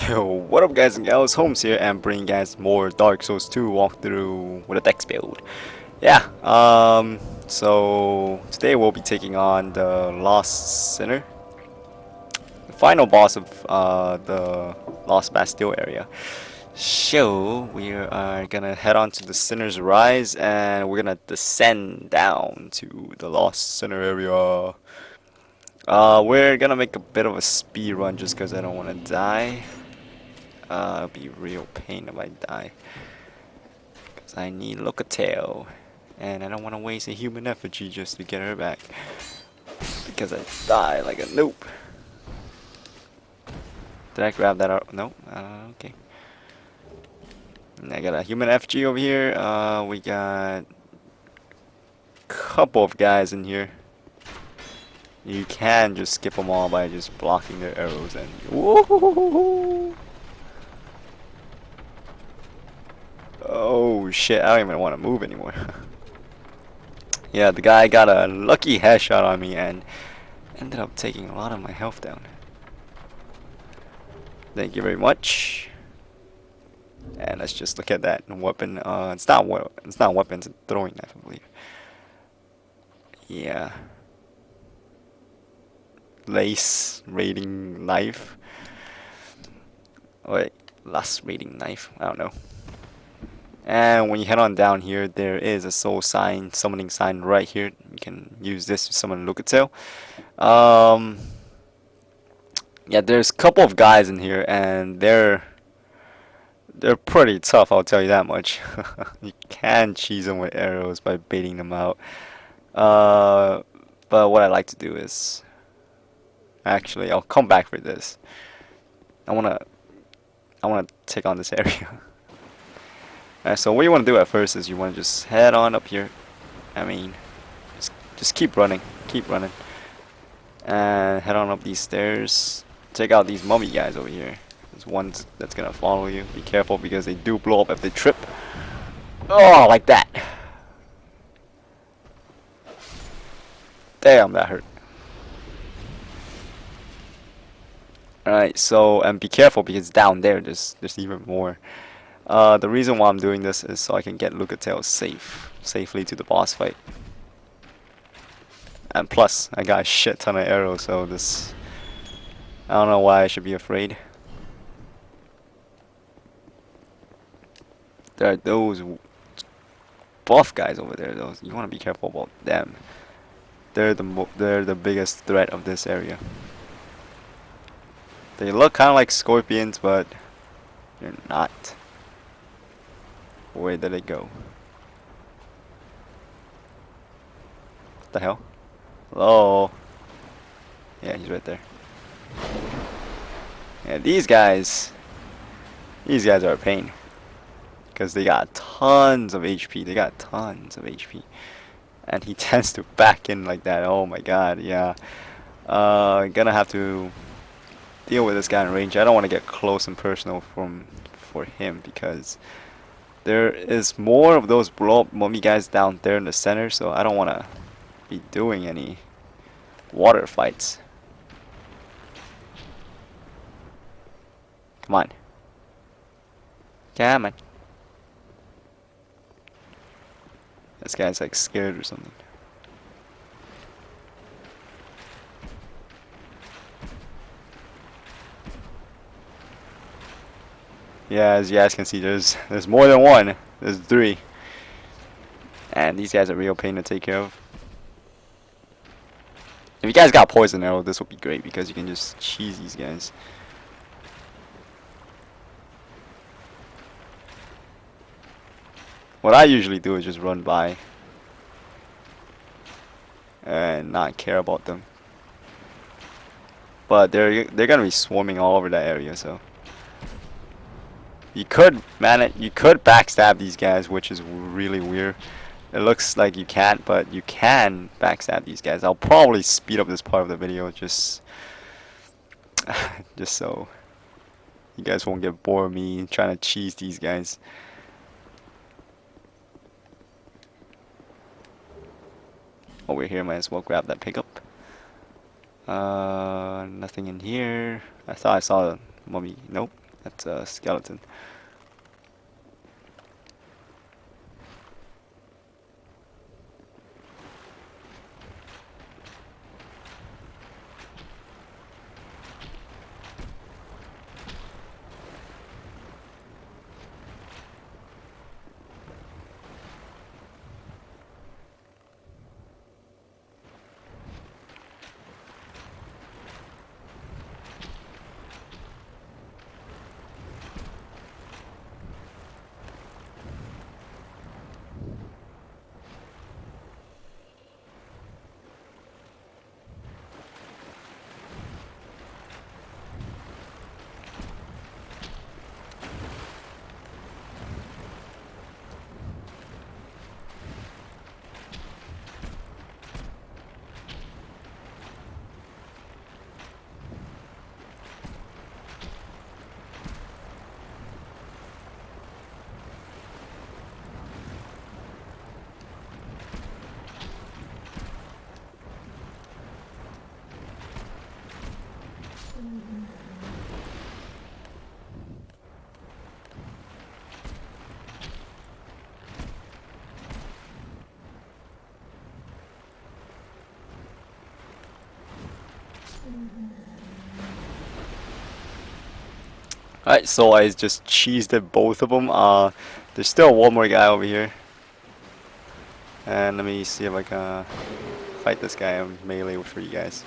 Yo, what up guys and gals, Holmes here and bringing guys more Dark Souls 2 walkthrough with a dex build. Yeah, so today we'll be taking on the Lost Sinner, the final boss of the Lost Bastille area. So we are gonna head on to the Sinner's Rise and we're gonna descend down to the Lost Sinner area. We're gonna make a bit of a speed run just because I don't want to die. It'll be real pain if I die. Because I need Locatale. And I don't want to waste a human effigy just to get her back. Because I die like a noob. Did I grab that out? No? Okay. And I got a human effigy over here. We got a couple of guys in here. You can just skip them all by just blocking their arrows and woohoo! Oh shit, I don't even want to move anymore. Yeah, the guy got a lucky headshot on me and ended up taking a lot of my health down. Thank you very much. And let's just look at that weapon. It's not a weapon, it's a throwing knife, I believe. Yeah. Lace raiding knife. Wait, last raiding knife. I don't know. And when you head on down here, there is a soul sign, summoning sign right here. You can use this to summon Lucatail. Yeah, there's a couple of guys in here, and they're pretty tough. I'll tell you that much. You can cheese them with arrows by baiting them out. But what I like to do is, actually, I'll come back for this. I wanna take on this area. Alright, so what you want to do at first is you want to just head on up here. I mean, just keep running, and head on up these stairs. Take out these mummy guys over here. There's one that's gonna follow you. Be careful because they do blow up if they trip. Oh, like that. Damn, that hurt. Alright, so and be careful because down there there's even more. The reason why I'm doing this is so I can get Lucatail safely to the boss fight. And plus, I got a shit ton of arrows, so this... I don't know why I should be afraid. There are those buff guys over there, though. You want to be careful about them. They're the biggest threat of this area. They look kind of like scorpions, but they're not. Where did it go? What the hell? Hello? Yeah, he's right there. Yeah, these guys are a pain. Because they got tons of HP. And he tends to back in like that. Oh my god, yeah. Gonna have to deal with this guy in range. I don't want to get close and personal for him because there is more of those blow up mummy guys down there in the center, so I don't want to be doing any water fights. Come on. Come on. This guy's like scared or something. Yeah, as you guys can see, there's more than one. There's three. And these guys are real pain to take care of. If you guys got poison arrow, this would be great because you can just cheese these guys. What I usually do is just run by and not care about them. But they're gonna be swarming all over that area, so you could backstab these guys, which is really weird. It looks like you can't, but you can backstab these guys. I'll probably speed up this part of the video just so you guys won't get bored of me trying to cheese these guys. Over here, might as well grab that pickup. Nothing in here. I thought I saw a mummy. Nope. That's a skeleton. Alright, so I just cheesed at both of them. There's still one more guy over here. And let me see if I can fight this guy in melee for you guys.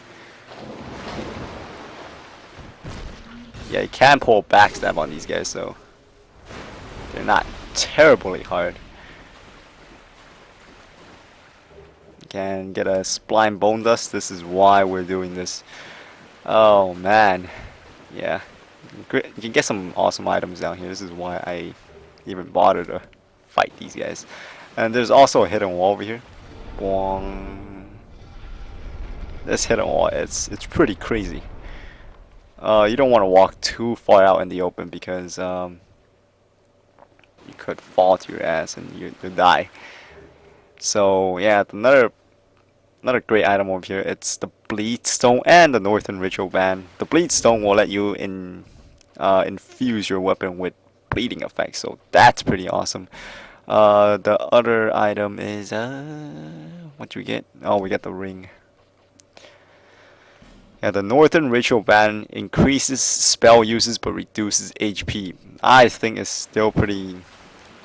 Yeah, you can pull backstab on these guys, so they're not terribly hard. You can get a spline bone dust. This is why we're doing this. Oh man, yeah. You can get some awesome items down here. This is why I even bother to fight these guys. And there's also a hidden wall over here. Boing. This hidden wall, it's pretty crazy. You don't want to walk too far out in the open because you could fall to your ass and you'd die. So yeah, another great item over here. It's the bleed stone and the northern ritual band. The bleed stone will let you infuse your weapon with bleeding effects, so that's pretty awesome. The other item is what do we get? Oh, we get the ring. Yeah, the northern ritual band increases spell uses but reduces HP. I think it's still pretty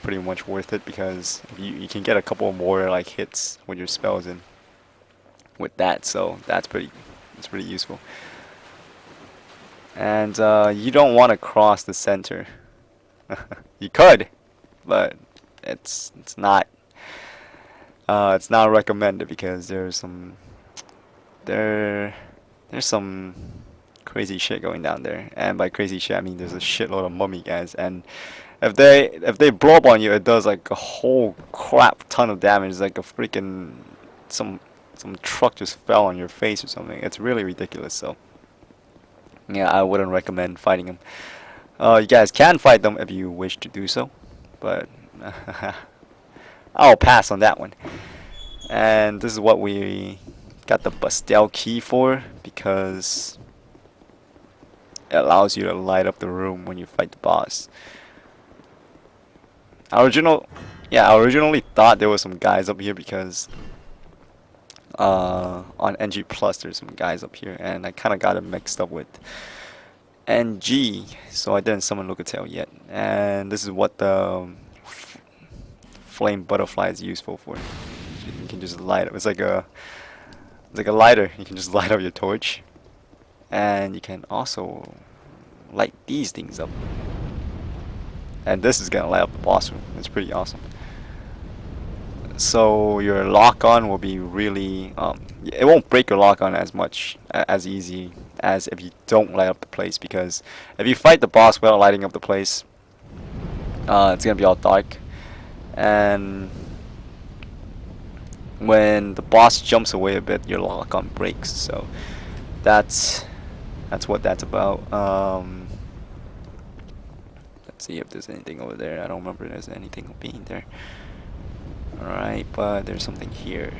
much worth it because you can get a couple more like hits with your spells in with that, so it's pretty useful. And you don't want to cross the center. You could, but it's not recommended because there's some crazy shit going down there, and by crazy shit I mean there's a shitload of mummy guys, and if they blow up on you, it does like a whole crap ton of damage, like a freaking some truck just fell on your face or something. It's really ridiculous. So yeah, I wouldn't recommend fighting them. You guys can fight them if you wish to do so, but I'll pass on that one. And this is what we got the Bastel key for, because it allows you to light up the room when you fight the boss. I originally thought there was some guys up here because on NG Plus there's some guys up here, and I kind of got it mixed up with NG, so I didn't summon Lucatail yet. And this is what the flame butterfly is useful for. You can just light up. It's like a lighter. You can just light up your torch, and you can also light these things up. And this is gonna light up the boss room. It's pretty awesome. So your lock-on will be really it won't break your lock-on as easy as if you don't light up the place, because if you fight the boss without lighting up the place, it's gonna be all dark, and when the boss jumps away a bit, your lock-on breaks. So that's what that's about. Let's see if there's anything over there. I don't remember there's anything being there. Alright, but there's something here.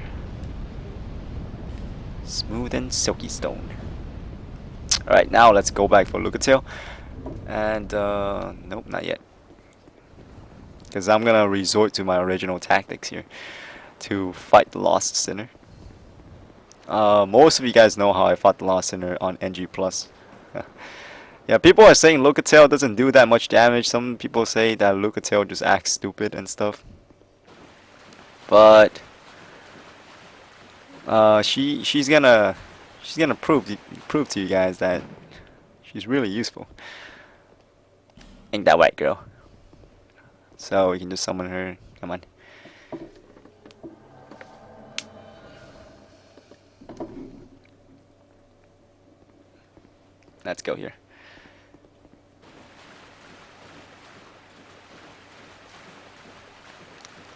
Smooth and silky stone. Alright, now let's go back for Lucatail. And nope, not yet. Because I'm gonna resort to my original tactics here to fight the Lost Sinner. Most of you guys know how I fought the Lost Sinner on NG Plus. Yeah, people are saying Lucatail doesn't do that much damage. Some people say that Lucatail just acts stupid and stuff. But she's gonna prove to you guys that she's really useful. Ain't that right, girl? So we can just summon her. Come on. Let's go here.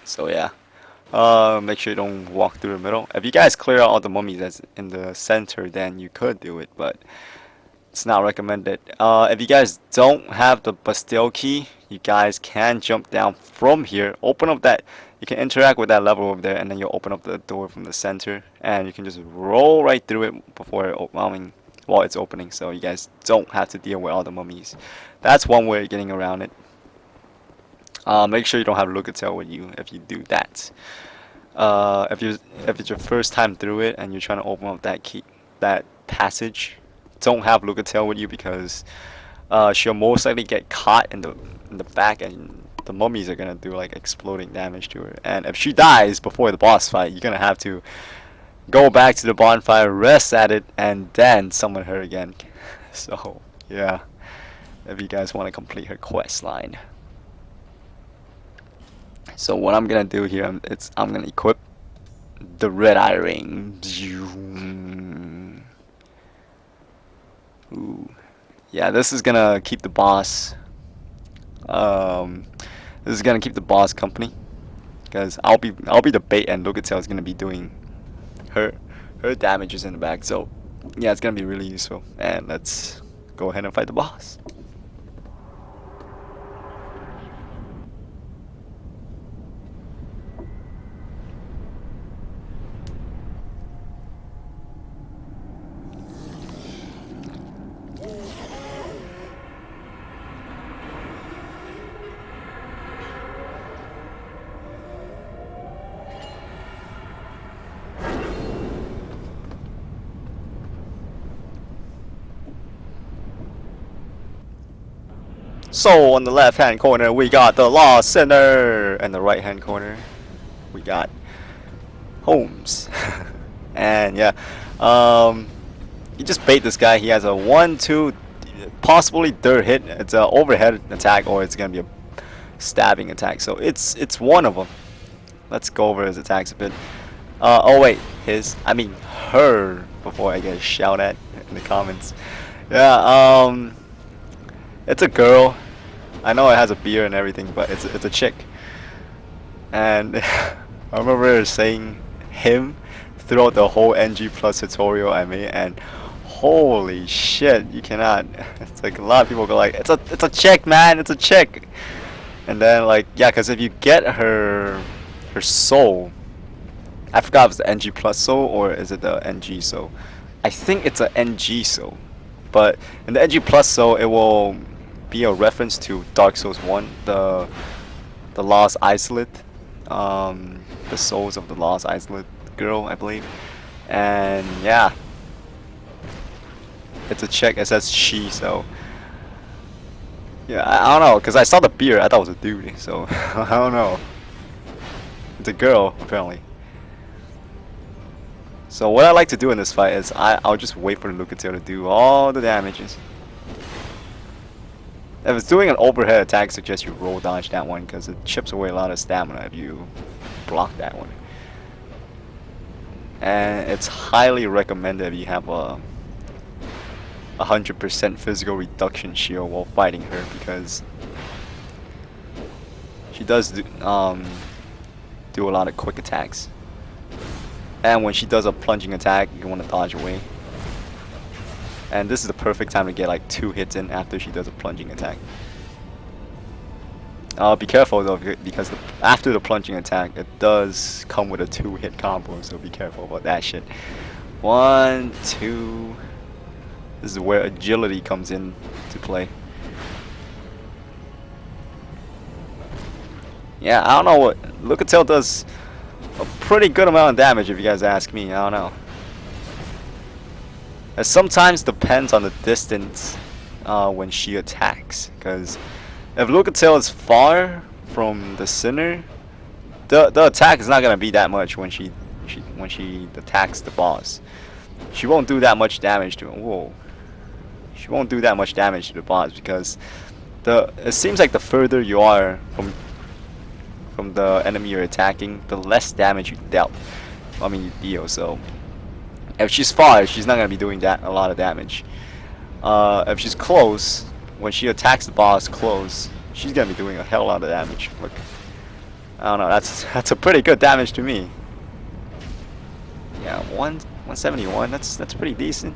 So yeah. Make sure you don't walk through the middle. If you guys clear out all the mummies that's in the center, then you could do it, but it's not recommended. If you guys don't have the Bastille key, you guys can jump down from here, open up that, you can interact with that level over there, and then you'll open up the door from the center, and you can just roll right through it before while it's opening, so you guys don't have to deal with all the mummies. That's one way of getting around it. Make sure you don't have Lucatail with you if you do that. If it's your first time through it and you're trying to open up that passage, don't have Lucatail with you because she'll most likely get caught in the back and the mummies are gonna do like exploding damage to her. And if she dies before the boss fight, you're gonna have to go back to the bonfire, rest at it, and then summon her again. So yeah, if you guys want to complete her quest line. So what I'm gonna do here, I'm gonna equip the red eye ring. Ooh. Yeah, this is gonna keep the boss. This is gonna keep the boss company, because I'll be the bait, and Lucatail is gonna be doing her damages in the back. So yeah, it's gonna be really useful. And let's go ahead and fight the boss. So on the left hand corner we got the Lost Sinner, and the right hand corner we got Holmes. And yeah, you just bait this guy. He has a 1-2, possibly third hit. It's an overhead attack, or it's gonna be a stabbing attack. So it's one of them. Let's go over his attacks a bit. Oh wait, her, before I get shouted at in the comments. Yeah, it's a girl. I know it has a beard and everything, but it's a chick. And I remember saying him throughout the whole NG Plus tutorial I made, and holy shit, you cannot. It's like a lot of people go like, it's a chick, man, it's a chick. And then like, yeah, because if you get her soul, I forgot if it's the NG Plus soul or is it the NG soul. I think it's a NG soul, but in the NG Plus soul it will be a reference to Dark Souls 1, the Lost Isolate, the souls of the Lost Isolate girl, I believe. And yeah, it's a chick. It says she, so yeah, I don't know, because I saw the beard, I thought it was a dude, so I don't know. It's a girl apparently. So what I like to do in this fight is I'll just wait for the Lucatail to do all the damages. If it's doing an overhead attack, I suggest you roll dodge that one, because it chips away a lot of stamina if you block that one. And it's highly recommended if you have a 100% physical reduction shield while fighting her, because she does do a lot of quick attacks. And when she does a plunging attack, you want to dodge away. And this is the perfect time to get like 2 hits in after she does a plunging attack. Be careful though, because after the plunging attack, it does come with a 2-hit combo, so be careful about that shit. 1, 2. This is where agility comes in to play. Yeah, I don't know what Lucatail does a pretty good amount of damage if you guys ask me. I don't know. It sometimes depends on the distance when she attacks. Because if Lucatail is far from the center, the attack is not gonna be that much when she attacks the boss. She won't do that much damage to him. Whoa. She won't do that much damage to the boss because it seems like the further you are from the enemy you're attacking, the less damage you dealt. I mean you deal. So if she's far, she's not gonna be doing a lot of damage. If she's close, when she attacks the boss close, she's gonna be doing a hell of a lot of damage. Look, I don't know. That's a pretty good damage to me. Yeah, 171. That's pretty decent.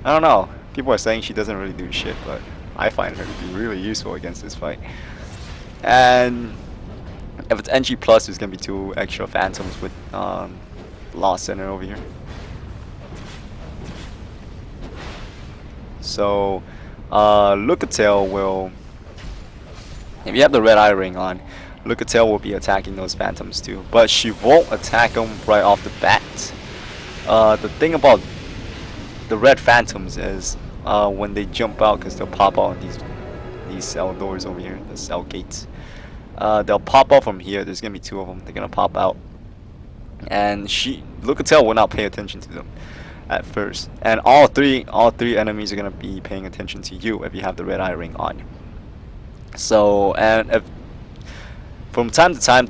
I don't know. People are saying she doesn't really do shit, but I find her to be really useful against this fight. And if it's NG plus, there's gonna be 2 extra phantoms with Lost Center over here. So Lucatail will, if you have the red eye ring on, Lucatail will be attacking those phantoms too, but she won't attack them right off the bat. The thing about the red phantoms is when they jump out, because they'll pop out these cell doors over here, the cell gates. They'll pop out from here. There's gonna be 2 of them. They're gonna pop out, and Lucatail will not pay attention to them at first. And all three enemies are gonna be paying attention to you if you have the red eye ring on. So, and if from time to time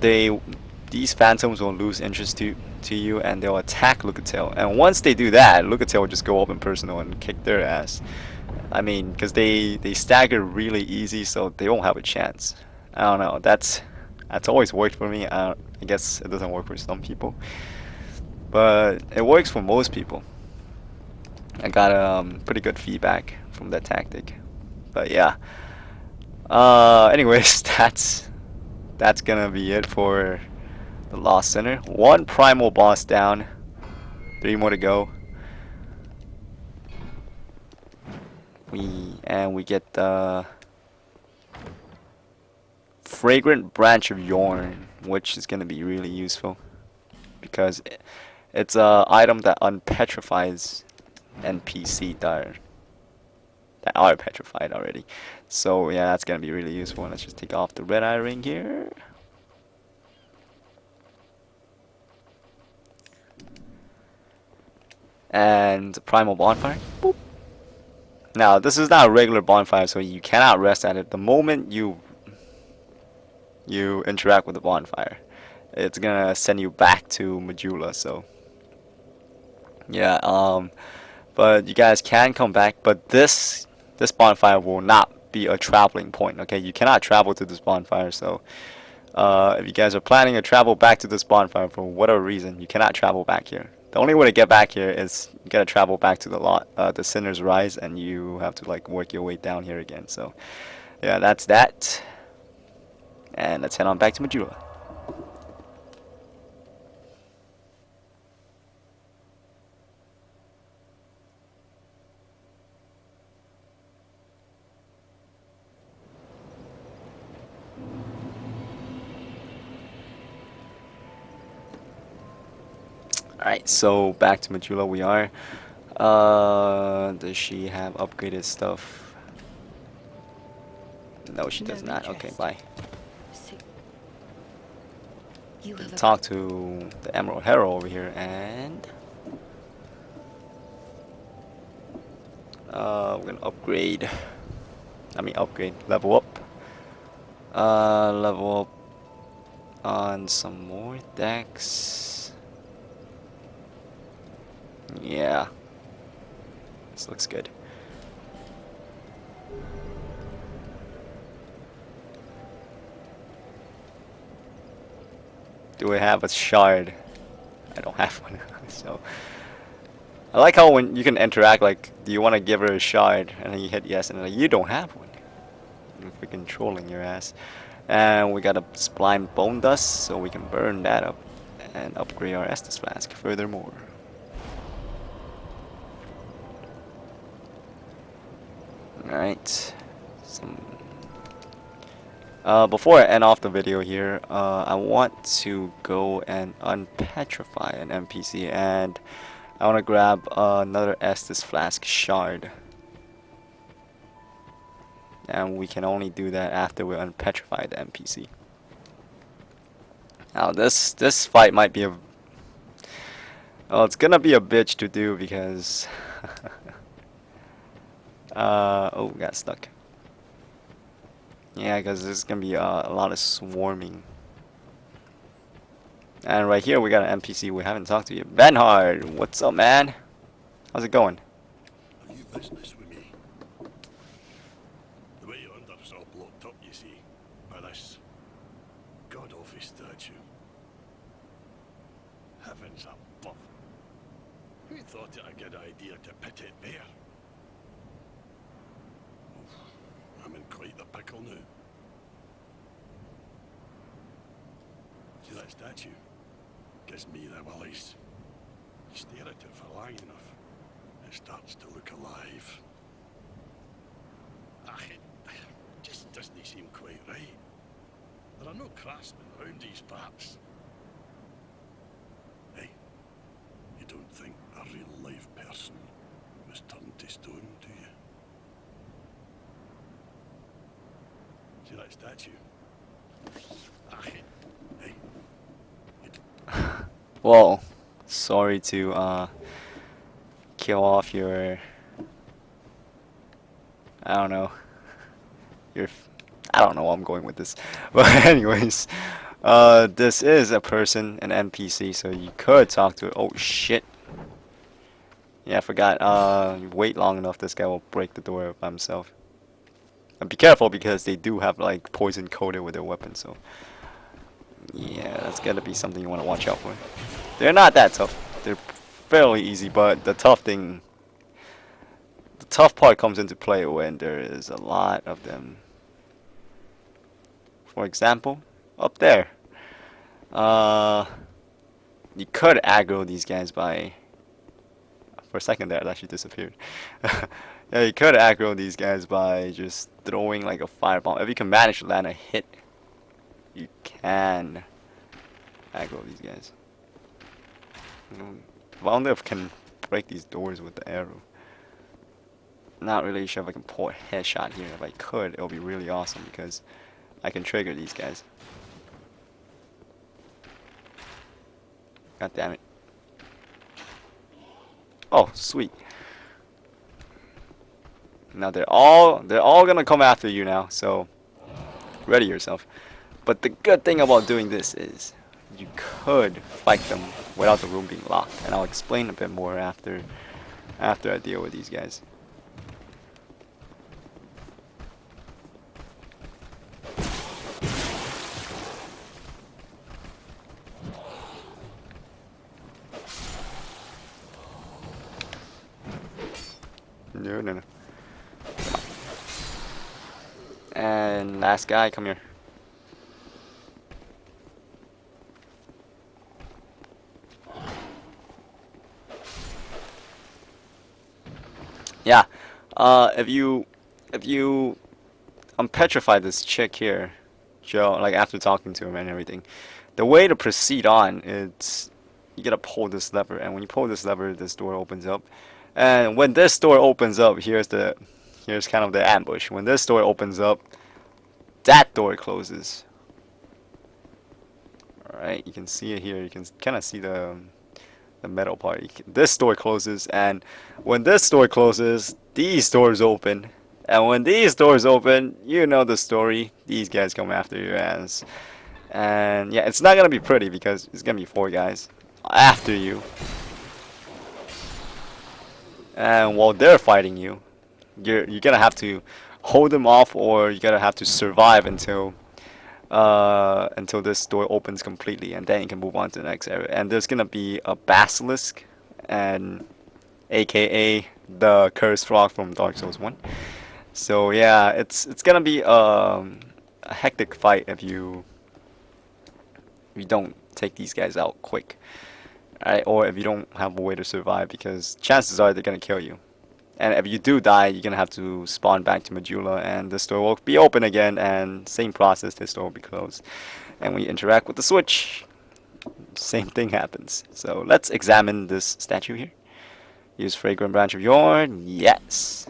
these phantoms will lose interest to you and they'll attack Lucatail. And once they do that, Lucatail will just go up in personal and kick their ass. I mean, because they stagger really easy, so they won't have a chance. I don't know. That's always worked for me. I guess it doesn't work for some people, but it works for most people. I got pretty good feedback from that tactic. But yeah. Anyways, that's gonna be it for the Lost Center. 1 primal boss down. 3 more to go. We get the fragrant branch of yarn, which is gonna be really useful because it's a item that unpetrifies NPC that are petrified already. So yeah, that's gonna be really useful. Let's just take off the red eye ring here. And primal bonfire. Boop. Now this is not a regular bonfire, so you cannot rest at it. The moment you interact with the bonfire, it's gonna send you back to Majula. So yeah, but you guys can come back. But this bonfire will not be a traveling point. Okay, you cannot travel to this bonfire. So if you guys are planning to travel back to this bonfire for whatever reason, you cannot travel back here. The only way to get back here is you gotta travel back to the Sinner's Rise, and you have to like work your way down here again. So yeah, that's that. And let's head on back to Majula. Alright, so back to Majula we are. Does she have upgraded stuff? No, she does not. Okay, bye. Talk to the Emerald Hero over here, and we're gonna upgrade. Level up. Level up on some more decks. Yeah, this looks good. Do I have a shard? I don't have one. So I like how when you can interact, like, do you want to give her a shard, and then you hit yes, and then like, you don't have one. You're freaking trolling your ass. And we got a Sublime Bone Dust, so we can burn that up and upgrade our Estus Flask furthermore. Alright. Before I end off the video here, I want to go and unpetrify an NPC, and I want to grab another Estus Flask shard. And we can only do that after we unpetrify the NPC. Now this fight might be a... Well, it's gonna be a bitch to do because... oh, got stuck. Yeah, because there's gonna be a lot of swarming. And right here we got an NPC we haven't talked to yet. Benhard, what's up, man? How's it going? Have you business with me? The way you're under is all blocked up, you see, by this god-awful statue. Heavens above. Who thought it a good idea to pit it there? Oof, I'm in quite the pickle now. See that statue? Gives me the willies. You stare at it for long enough, it starts to look alive. It just doesn't seem quite right. There are no craftsmen around these parts. Hey, you don't think a real live person was turned to stone, do you? See that statue? Hey. Whoa, sorry to kill off your... I don't know. I don't know where I'm going with this. But anyways, this is a person, an NPC, so you could talk to it. Oh shit. Yeah, I forgot. You wait long enough, this guy will break the door by himself. And be careful because they do have like poison coated with their weapons, so yeah, that's gotta be something you want to watch out for. They're not that tough. They're fairly easy, but the tough part comes into play when there is a lot of them. For example, up there. You could aggro these guys by... For a second there, it actually disappeared. Yeah, you could aggro these guys by just throwing like a firebomb. If you can manage to land a hit, you can aggro these guys. I wonder if I can break these doors with the arrow. Not really sure if I can pull a headshot here. If I could, it would be really awesome because I can trigger these guys. God damn it. Oh, sweet. Now they're all gonna come after you now, so ready yourself. But the good thing about doing this is you could fight them without the room being locked, and I'll explain a bit more after I deal with these guys. No. And last guy, come here. Yeah, if you unpetrify this chick here, Joe, like after talking to him and everything, the way to proceed on is you gotta pull this lever, and when you pull this lever, this door opens up. And when this door opens up, here's kind of the ambush. When this door opens up, that door closes. Alright, you can see it here. You can kind of see the metal part. This door closes, and when this door closes, these doors open. And when these doors open, you know the story. These guys come after your ass. And yeah, it's not gonna be pretty because it's gonna be 4 guys after you. And while they're fighting you, you're gonna have to hold them off, or you're gonna have to survive until this door opens completely, and then you can move on to the next area. And there's gonna be a basilisk, and AKA the cursed frog from Dark Souls 1. So yeah, it's gonna be a hectic fight if you don't take these guys out quick. Alright, or if you don't have a way to survive, because chances are they're gonna kill you. And if you do die, you're gonna have to spawn back to Majula, and the store will be open again, and same process, the store will be closed. And when you interact with the switch, same thing happens. So let's examine this statue here. Use fragrant branch of yarn. Yes.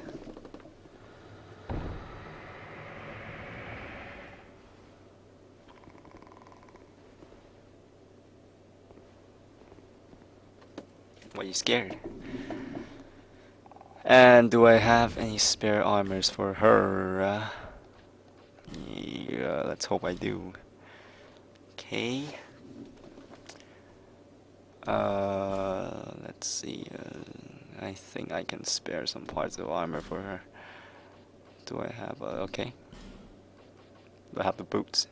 Why are you scared? And do I have any spare armors for her? Yeah, let's hope I do. Okay. Let's see. I think I can spare some parts of armor for her. Do I have? Okay. Do I have the boots?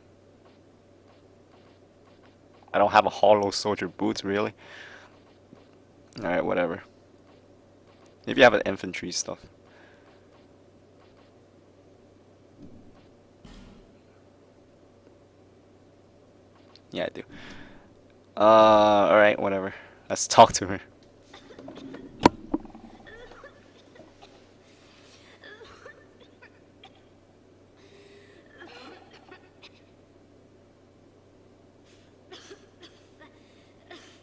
I don't have a hollow soldier boots, really. All right, whatever. Maybe I have an infantry stuff. Yeah, I do. All right, whatever. Let's talk to her.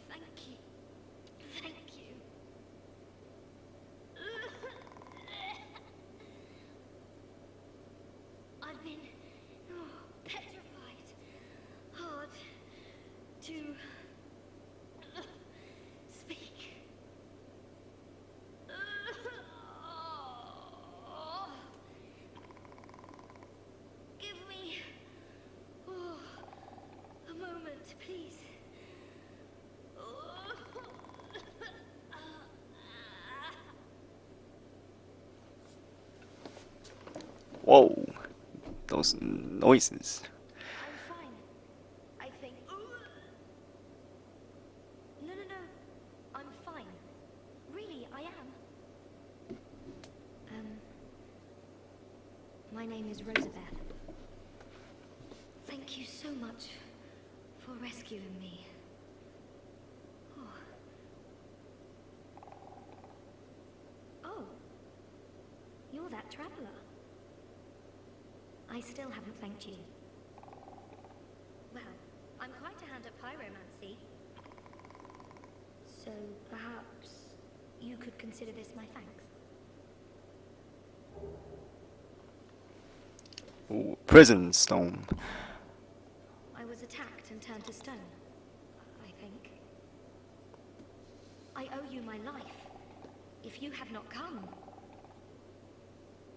Thank you. Thank you. I've been petrified. Hard to speak. Give me a moment, please. Whoa, those noises. I'm fine. I think. No, no, no. I'm fine. Really, I am. My name is Rosabeth. Thank you so much for rescuing me. Oh, you're that traveler. I still haven't thanked you. Well, I'm quite a hand at pyromancy. So perhaps you could consider this my thanks. Ooh, prison stone. I was attacked and turned to stone, I think. I owe you my life. If you had not come...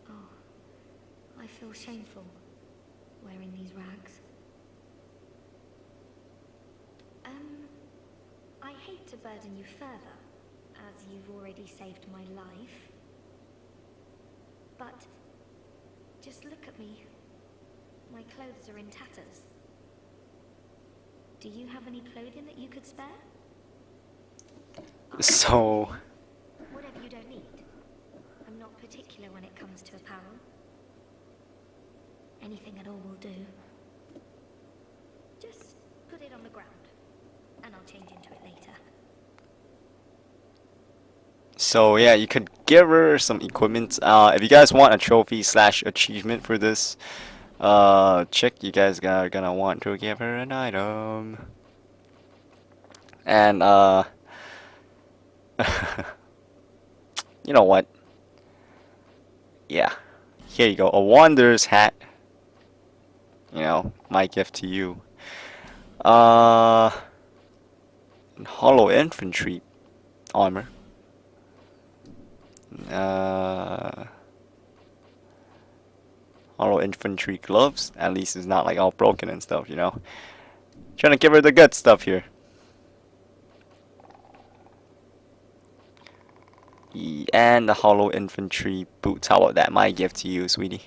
Oh, I feel shameful wearing these rags. I hate to burden you further, as you've already saved my life. But just look at me. My clothes are in tatters. Do you have any clothing that you could spare? So, Whatever you don't need. I'm not particular when it comes to apparel. Anything at all will do. Just put it on the ground, and I'll change into it later. so yeah, you could give her some equipment. If you guys want a trophy slash achievement for this chick, you guys are gonna want to give her an item. And you know what? Yeah, here you go, a Wanderer's hat. You know, my gift to you. And hollow infantry armor. Hollow infantry gloves. At least it's not like all broken and stuff, you know. Trying to give her the good stuff here. And the hollow infantry boots. How about that? My gift to you, sweetie.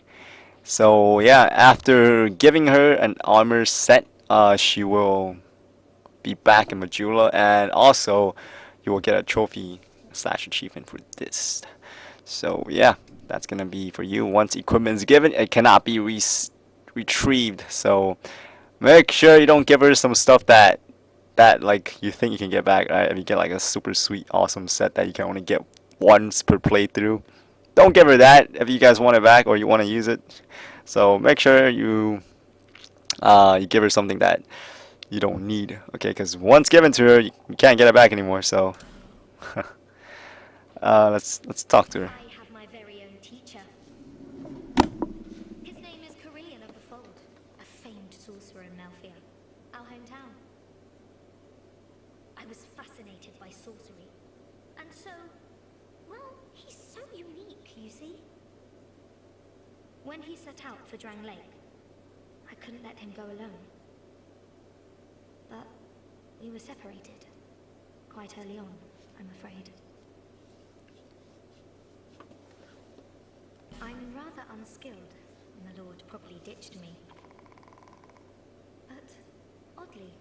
So yeah, after giving her an armor set, she will be back in Majula, and also you will get a trophy slash achievement for this. So yeah, that's gonna be for you. Once equipment is given, it cannot be retrieved. So make sure you don't give her some stuff that like you think you can get back. Right? If you get like a super sweet, awesome set that you can only get once per playthrough, don't give her that if you guys want it back or you want to use it. So make sure you give her something that you don't need, okay? Because once given to her, you can't get it back anymore. So let's talk to her. I have my very own teacher. His name is Carillion of the Fold, a famed sorcerer in Melfia, our hometown. I was fascinated by sorcery, and so, well, he's so unique, you see. When he set out for Drang Lake, I couldn't let him go alone. But we were separated, quite early on, I'm afraid. I'm rather unskilled, and the Lord probably ditched me. But, oddly,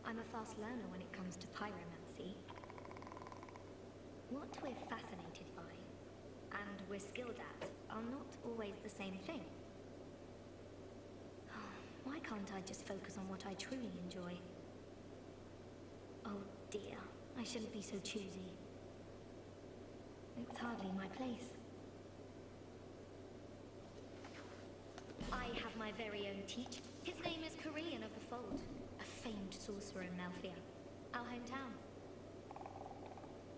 I'm a fast learner when it comes to pyromancy. What we're fascinated by, and we're skilled at, are not always the same thing. Why can't I just focus on what I truly enjoy? Oh dear, I shouldn't be so choosy. It's hardly my place. I have my very own teacher. His name is Carillion of the Fold, a famed sorcerer in Melfia, our hometown.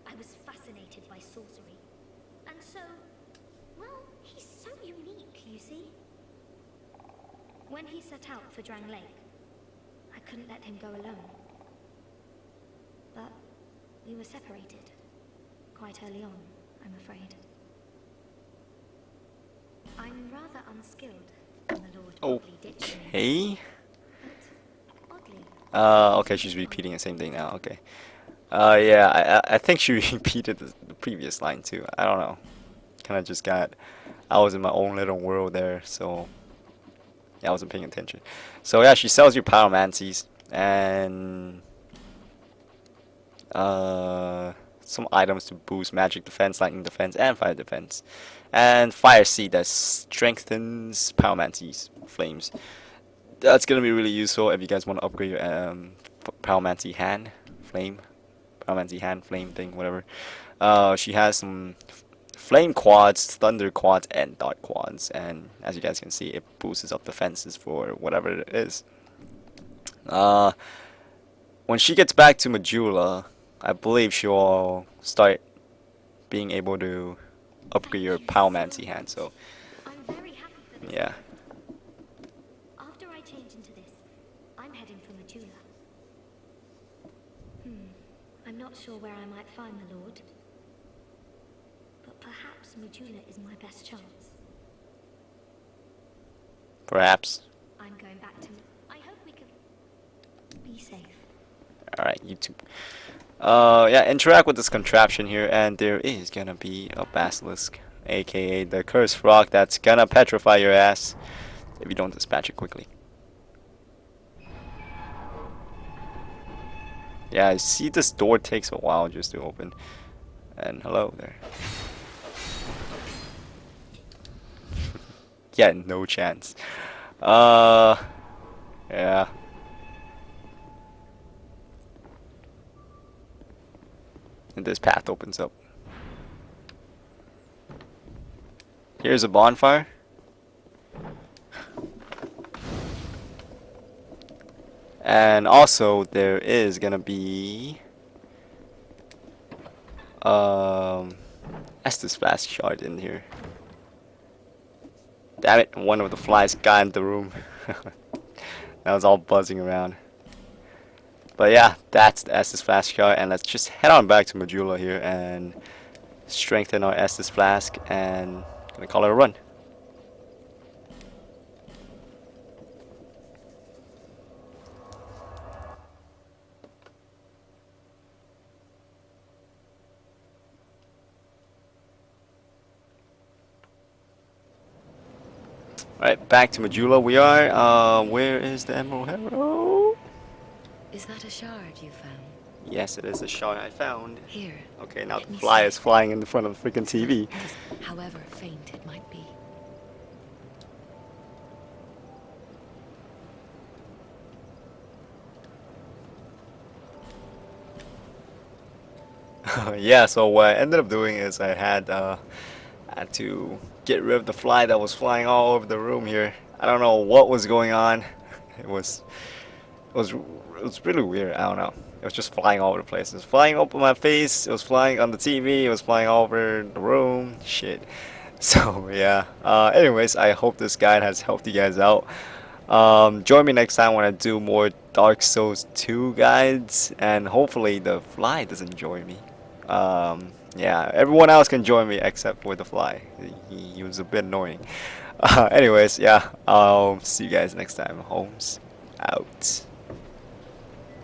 I was fascinated by sorcery, and so, well, he's so unique, you see. When he set out for Drang Lake, I couldn't let him go alone. But we were separated, quite early on, I'm afraid. I'm rather unskilled, and the Lord probably ditched me. Okay. But, oddly, Okay, she's repeating the same thing now. Okay. Yeah, I think she repeated the previous line too. I don't know. Kind of just got. I was in my own little world there, so yeah, I wasn't paying attention. So yeah, she sells you pyromancies and some items to boost magic defense, lightning defense, and fire defense, and fire seed that strengthens pyromancies flames. That's gonna be really useful if you guys want to upgrade your pyromancy hand flame, pyromancy hand flame thing, whatever. She has some flame quads, thunder quads, and dark quads, and as you guys can see, it boosts up defenses for whatever it is. Uh, when she gets back to Majula, I believe she'll start being able to upgrade your pyromancy hand. So I'm very happy for this. yeah. After I change into this, I'm heading for Majula. I'm not sure where I might find the Lord. But perhaps Majula is my best chance. Perhaps. I'm going back to... I hope we can... be safe. Alright, YouTube. Yeah, interact with this contraption here, and there is gonna be a basilisk, aka the cursed rock, that's gonna petrify your ass if you don't dispatch it quickly. Yeah, I see this door takes a while just to open. And hello there. Yeah, no chance. Yeah. And this path opens up. Here's a bonfire. And also there is gonna be Estus flask shard in here. Damn it, one of the flies got in the room. That was all buzzing around. But yeah, that's the Estus flask shard, and let's just head on back to Majula here and strengthen our Estus flask, and gonna call it a run. Alright, back to Majula we are. Where is the Emerald Arrow? Is that a shard you found? Yes, it is a shard I found. Here. Okay, now Let the me fly see. is flying in the front of the freaking TV. However faint it might be. Yeah, so what I ended up doing is I had to get rid of the fly that was flying all over the room here. I don't know what was going on. It was really weird. I don't know. It was just flying all over the place. It was flying over my face. It was flying on the TV. It was flying all over the room. Shit. So yeah. Anyways, I hope this guide has helped you guys out. Join me next time when I do more Dark Souls 2 guides, and hopefully the fly doesn't join me. Yeah, everyone else can join me except for the fly. He was a bit annoying. Anyways, yeah, I'll see you guys next time. Holmes out.